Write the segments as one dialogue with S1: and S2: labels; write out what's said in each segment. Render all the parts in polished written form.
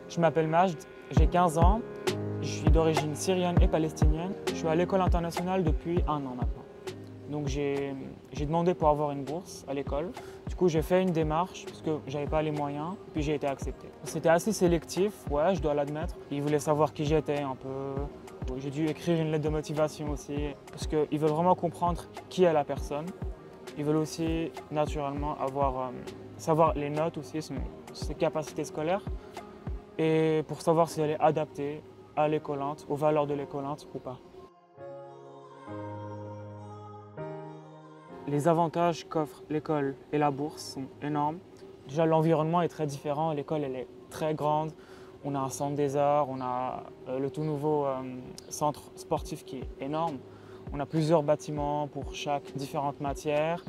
S1: Je m'appelle Majd, j'ai 15 ans, je suis d'origine syrienne et palestinienne. Je suis à l'école internationale depuis 1 an maintenant. Donc j'ai demandé pour avoir une bourse à l'école. Du coup, j'ai fait une démarche parce que j'avais pas les moyens, puis j'ai été accepté. C'était assez sélectif, ouais, je dois l'admettre. Ils voulaient savoir qui j'étais un peu. J'ai dû écrire une lettre de motivation aussi, parce qu'ils veulent vraiment comprendre qui est la personne. Ils veulent aussi naturellement savoir les notes aussi, ses capacités scolaires, et pour savoir si elle est adaptée à l'écolante, aux valeurs de l'écolante ou pas. Les avantages qu'offrent l'école et la bourse sont énormes. Déjà, l'environnement est très différent. L'école, elle est très grande. On a un centre des arts, on a le tout nouveau centre sportif qui est énorme. On a plusieurs bâtiments pour chaque différente matière.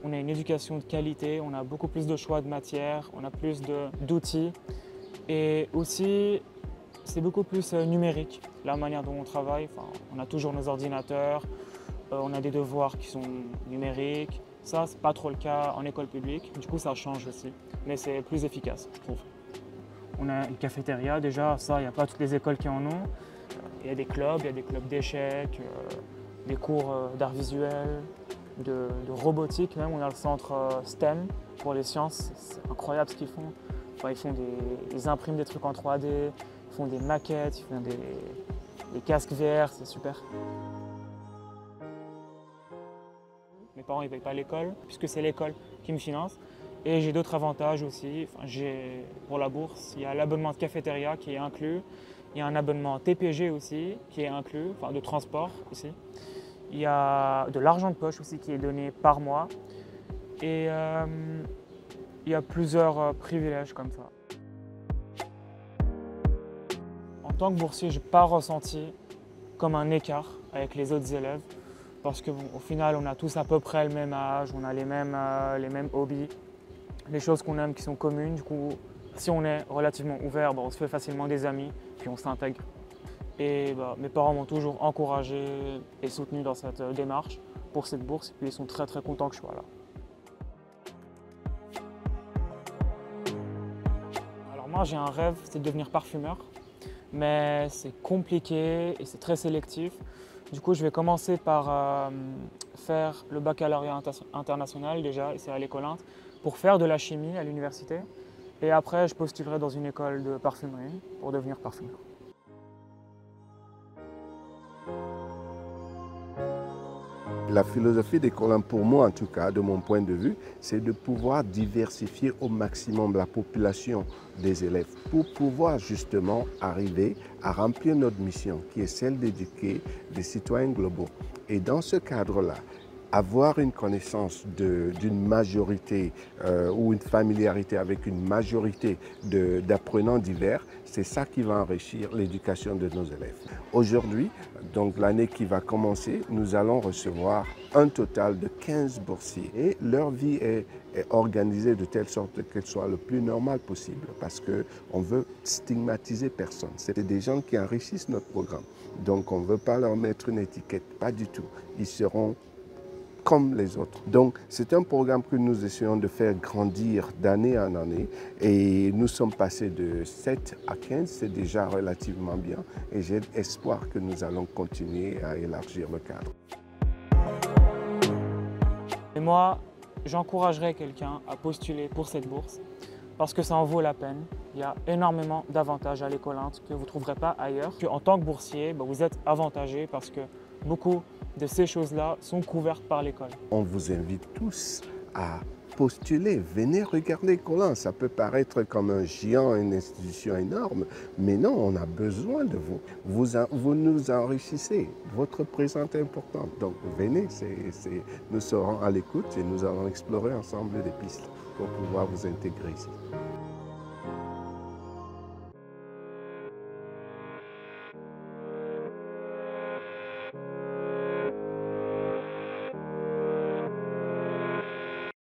S1: On a une éducation de qualité, on a beaucoup plus de choix de matières, on a plus d'outils. Et aussi, c'est beaucoup plus numérique, la manière dont on travaille. Enfin, on a toujours nos ordinateurs, on a des devoirs qui sont numériques. Ça, c'est pas trop le cas en école publique. Du coup, ça change aussi. Mais c'est plus efficace, je trouve. On a une cafétéria, déjà, ça, il n'y a pas toutes les écoles qui en ont. Il y a des clubs d'échecs, des cours d'art visuel, de robotique même. On a le centre STEM pour les sciences. C'est incroyable ce qu'ils font. Enfin, ils impriment des trucs en 3D, ils font des maquettes, ils font des casques VR, c'est super. Mes parents ne payent pas l'école, puisque c'est l'école qui me finance. Et j'ai d'autres avantages aussi. Enfin, pour la bourse, il y a l'abonnement de cafétéria qui est inclus. Il y a un abonnement TPG aussi qui est inclus, enfin de transport aussi. Il y a de l'argent de poche aussi qui est donné par mois. Et il y a plusieurs privilèges comme ça. En tant que boursier, je n'ai pas ressenti comme un écart avec les autres élèves. Parce qu'au final, on a tous à peu près le même âge, on a les mêmes hobbies, les choses qu'on aime qui sont communes. Du coup, si on est relativement ouvert, on se fait facilement des amis, puis on s'intègre. Et mes parents m'ont toujours encouragé et soutenu dans cette démarche pour cette bourse, et puis ils sont très très contents que je sois là. Alors moi, j'ai un rêve, c'est de devenir parfumeur, mais c'est compliqué et c'est très sélectif. Du coup, je vais commencer par faire le baccalauréat international déjà, ici à l'École Inde, pour faire de la chimie à l'université. Et après, je postulerai dans une école de parfumerie pour devenir parfumeur.
S2: La philosophie des Colin, pour moi en tout cas, de mon point de vue, c'est de pouvoir diversifier au maximum la population des élèves pour pouvoir justement arriver à remplir notre mission qui est celle d'éduquer des citoyens globaux. Et dans ce cadre-là, avoir une connaissance d'une majorité ou une familiarité avec une majorité d'apprenants divers, c'est ça qui va enrichir l'éducation de nos élèves. Aujourd'hui, donc l'année qui va commencer, nous allons recevoir un total de 15 boursiers. Et leur vie est organisée de telle sorte qu'elle soit le plus normale possible parce qu'on veut stigmatiser personne. C'est des gens qui enrichissent notre programme. Donc on ne veut pas leur mettre une étiquette, pas du tout. Ils seront comme les autres. Donc, c'est un programme que nous essayons de faire grandir d'année en année et nous sommes passés de 7 à 15, c'est déjà relativement bien et j'ai espoir que nous allons continuer à élargir le cadre.
S1: Et moi, j'encouragerais quelqu'un à postuler pour cette bourse parce que ça en vaut la peine. Il y a énormément d'avantages à l'École Inde que vous ne trouverez pas ailleurs. En tant que boursier, vous êtes avantagé parce que beaucoup de ces choses-là sont couvertes par l'école.
S2: On vous invite tous à postuler. Venez regarder Colin. Ça peut paraître comme un géant, une institution énorme, mais non, on a besoin de vous. Vous nous enrichissez. Votre présence est importante. Donc venez, nous serons à l'écoute et nous allons explorer ensemble des pistes pour pouvoir vous intégrer ici.